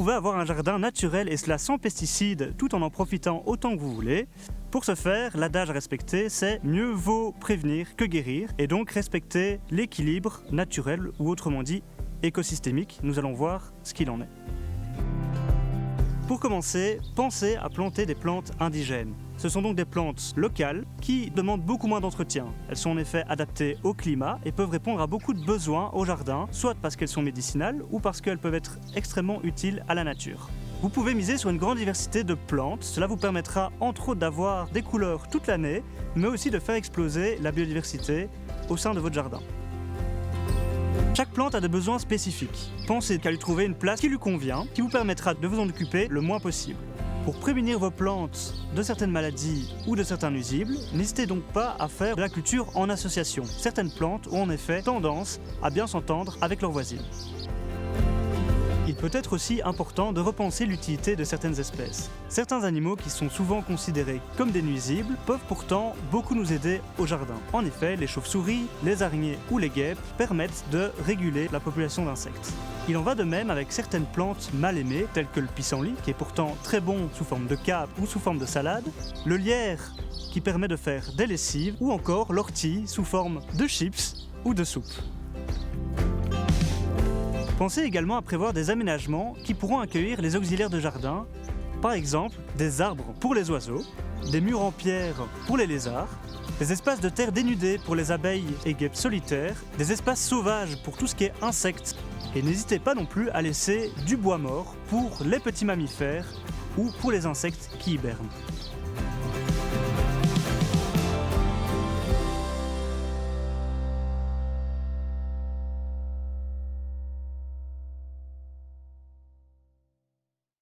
pouvez avoir un jardin naturel et cela sans pesticides tout en profitant autant que vous voulez. Pour ce faire, l'adage à respecter, c'est mieux vaut prévenir que guérir et donc respecter l'équilibre naturel ou autrement dit écosystémique. Nous allons voir ce qu'il en est. Pour commencer, pensez à planter des plantes indigènes. Ce sont donc des plantes locales qui demandent beaucoup moins d'entretien. Elles sont en effet adaptées au climat et peuvent répondre à beaucoup de besoins au jardin, soit parce qu'elles sont médicinales ou parce qu'elles peuvent être extrêmement utiles à la nature. Vous pouvez miser sur une grande diversité de plantes, cela vous permettra entre autres d'avoir des couleurs toute l'année, mais aussi de faire exploser la biodiversité au sein de votre jardin. Chaque plante a des besoins spécifiques. Pensez qu'à lui trouver une place qui lui convient, qui vous permettra de vous en occuper le moins possible. Pour prémunir vos plantes de certaines maladies ou de certains nuisibles, n'hésitez donc pas à faire de la culture en association. Certaines plantes ont en effet tendance à bien s'entendre avec leurs voisines. Il peut être aussi important de repenser l'utilité de certaines espèces. Certains animaux qui sont souvent considérés comme des nuisibles peuvent pourtant beaucoup nous aider au jardin. En effet, les chauves-souris, les araignées ou les guêpes permettent de réguler la population d'insectes. Il en va de même avec certaines plantes mal aimées, telles que le pissenlit, qui est pourtant très bon sous forme de cape ou sous forme de salade, le lierre, qui permet de faire des lessives, ou encore l'ortie sous forme de chips ou de soupe. Pensez également à prévoir des aménagements qui pourront accueillir les auxiliaires de jardin, par exemple des arbres pour les oiseaux, des murs en pierre pour les lézards, des espaces de terre dénudés pour les abeilles et guêpes solitaires, des espaces sauvages pour tout ce qui est insectes. Et n'hésitez pas non plus à laisser du bois mort pour les petits mammifères ou pour les insectes qui hibernent.